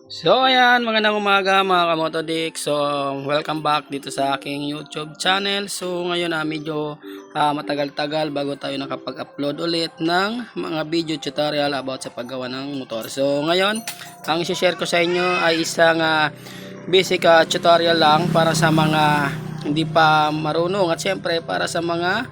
So ayan, magandang umaga mga kamotodik. So welcome back dito sa aking YouTube channel. So ngayon medyo matagal-tagal bago tayo nakapag-upload ulit ng mga video tutorial about sa paggawa ng motor. So ngayon, ang i-share ko sa inyo ay isang basic tutorial lang para sa mga hindi pa marunong at syempre para sa mga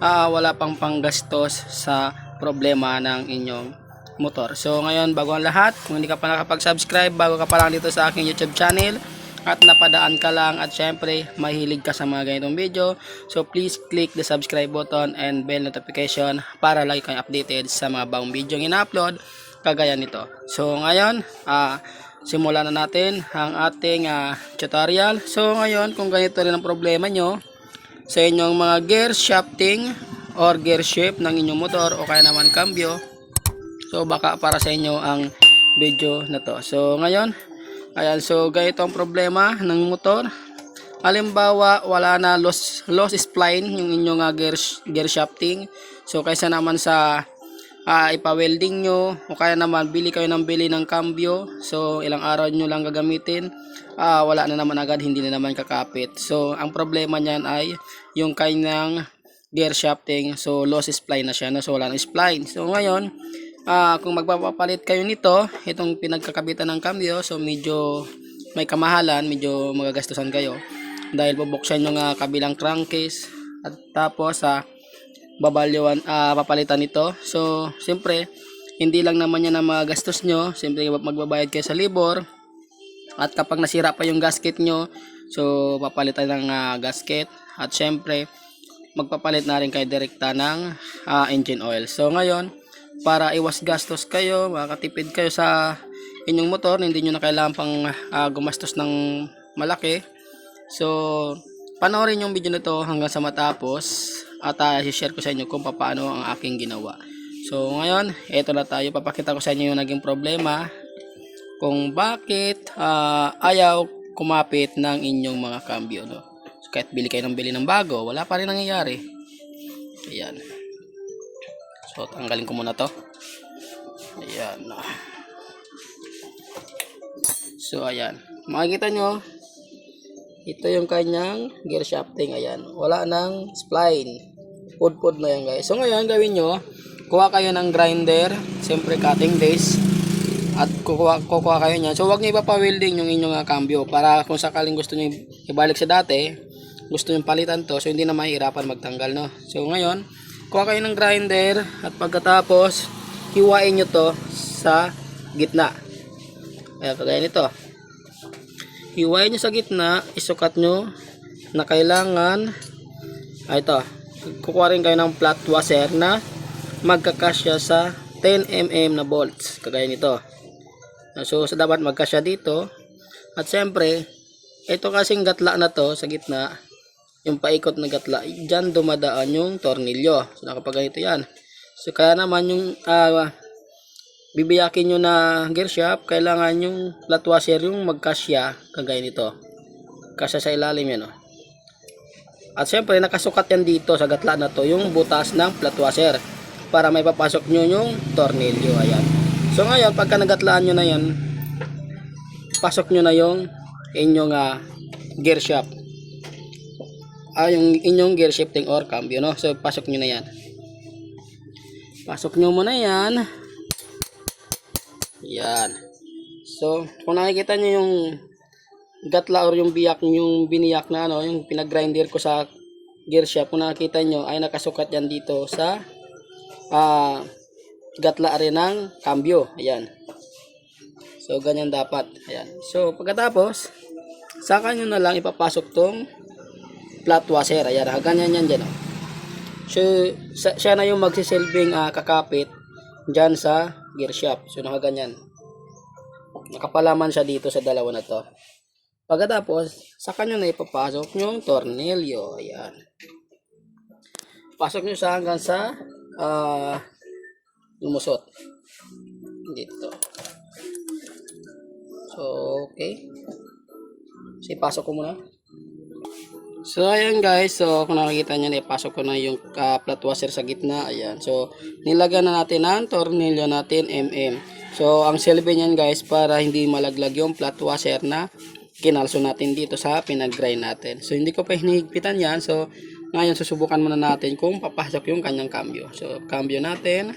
wala pang panggastos sa problema ng inyong motor. So ngayon, bago ang lahat, kung hindi ka pa nakapag-subscribe, bago ka pa lang dito sa aking YouTube channel at napadaan ka lang at syempre mahilig ka sa mga ganitong video, so please click the subscribe button and bell notification para lagi kang updated sa mga bagong video yung ina-upload kagaya nito. So ngayon, simulan na natin ang ating tutorial. So ngayon, kung ganito rin ang problema nyo sa inyong mga gear shifting or gear shift ng inyong motor o kaya naman cambio, so baka para sa inyo ang video na to. So ngayon, ayan, so ganito ang problema ng motor. Halimbawa, wala na loss spline yung inyong gear shifting. So kaysa naman sa ipa-welding nyo o kaya naman bili kayo ng cambio, so ilang araw nyo lang gagamitin, wala na naman agad, hindi na naman kakapit. So ang problema niyan ay yung kanyang gear shifting, so loss spline na siya, no? So wala na spline. So ngayon, kung magpapapalit kayo nito, itong pinagkakabitan ng cambio, so medyo may kamahalan, medyo magagastusan kayo dahil bubuksan nyo nga kabilang crankcase at tapos papalitan nito. So siyempre hindi lang naman yan ang mga gastos nyo, siyempre magbabayad kayo sa labor at kapag nasira pa yung gasket nyo, so papalitan ng gasket at siyempre magpapalit na rin kayo direkta ng engine oil. So ngayon, para iwas gastos kayo, makatipid kayo sa inyong motor, hindi nyo na kailangan pang gumastos ng malaki. So panoorin yung video na to hanggang sa matapos at i-share ko sa inyo kung paano ang aking ginawa. So ngayon, eto na tayo, papakita ko sa inyo yung naging problema kung bakit ayaw kumapit ng inyong mga cambio, no? So kahit bili kayo ng bago, wala pa rin nangyayari. Ayan. So tanggalin ko muna to. Ayan. So ayan, makikita nyo, ito yung kanyang gear shifting. Ayan, wala nang spline, pud na yan guys. So ngayon gawin nyo, kuha kayo ng grinder, siyempre cutting disc, at kukuha kayo niyan. So wag nyo ipapa-welding yung inyong cambio para kung sakaling gusto nyo ibalik sa dati, gusto nyo palitan to, so hindi na mahirapan magtanggal, no? So ngayon, kuha kayo ng grinder at pagkatapos hiwain nyo to sa gitna. Ayan, kagaya nito, hiwain nyo sa gitna, isukat nyo na kailangan ito, kukuha rin kayo ng flat washer na magkakasya sa 10mm na bolts kagaya nito. So dapat magkasya dito at siyempre ito kasing gatla na to sa gitna, yung paikot na gatla, dyan dumadaan yung tornilyo. So nakapag ganito yan. So kaya naman yung bibiyakin nyo na gear shaft, kailangan yung flat washer yung magkasya kagaya nito, kasya sa ilalim yan, no? At syempre nakasukat yan dito sa gatla na to yung butas ng flat washer para may papasok nyo yung tornilyo. Ayan. So ngayon, pagka nagatlaan nyo na yan, pasok nyo na yung inyong gear shaft, yung inyong gear shifting or cambio, no? So pasok nyo na yan, pasok nyo muna yan. Yan. So kung nakikita nyo yung gatla or yung biyak, yung biniyak na yung pinag-grinder ko sa gear shaft, kung nakikita nyo ay nakasukat yan dito sa gatla rin ng cambio. Ayan. So ganyan dapat. Ayan. So pagkatapos, saka nyo na lang ipapasok tong flat washer. Ayan, ganyan yan dyan. So siya na yung magsisilbing kakapit dyan sa gear shaft. So nakaganyan, nakapalaman siya dito sa dalawa na to. Pagkatapos, saka nyo na ipapasok yung tornilyo. Ayan, pasok nyo sa hanggang sa lumusot dito. So okay, so ipasok ko muna. So ayan guys, so kung nakikita nyo, ipasok ko na yung flat washer sa gitna. Ayan, so nilagyan na natin ang tornilyo natin, mm. So ang silbi niyan guys, para hindi malaglag yung flat washer na kinalso natin dito sa pinag-grind natin. So hindi ko pa hinihigpitan yan. So ngayon susubukan muna natin kung papasok yung kanyang cambio. So cambio natin.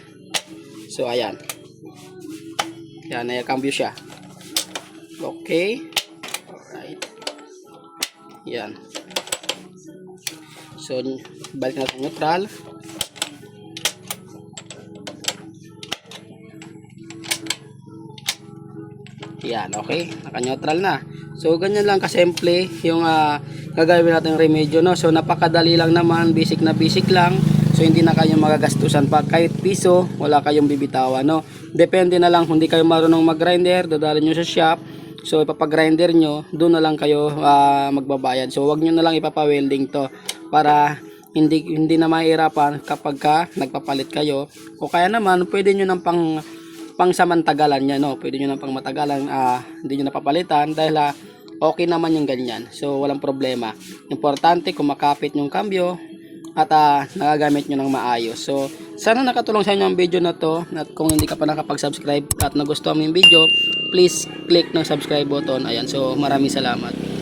So ayan. Yan, cambio siya. Okay. Alright. Yan. So balik natin neutral. Yan, okay. Naka-neutral na. So ganyan lang kasimple yung gagawin natin remedyo, no. So napakadali lang naman, basic na basic lang. So hindi na kayo magagastusan pa kahit piso, wala kayong bibitawan, no. Depende na lang kung hindi kayo marunong mag-grinder, dadalhin niyo sa shop. So ipapag-grinder nyo, doon na lang kayo magbabayad. So wag niyo na lang ipapa-welding to para hindi na mahirapan kapag nagpapalit kayo. O kaya naman pwede niyo nang pangsamantagalan niya, no. Pwede niyo nang pangmatagalan, hindi niyo napapalitan dahil okay naman yung ganyan. So walang problema. Importante kung makapit yung cambio at nagagamit nyo ng maayos. So sana nakatulong sa inyo ang video na to. At kung hindi ka pa nakapag-subscribe at nagustuhan mo yung video, please click ng subscribe button. Ayan, so maraming salamat.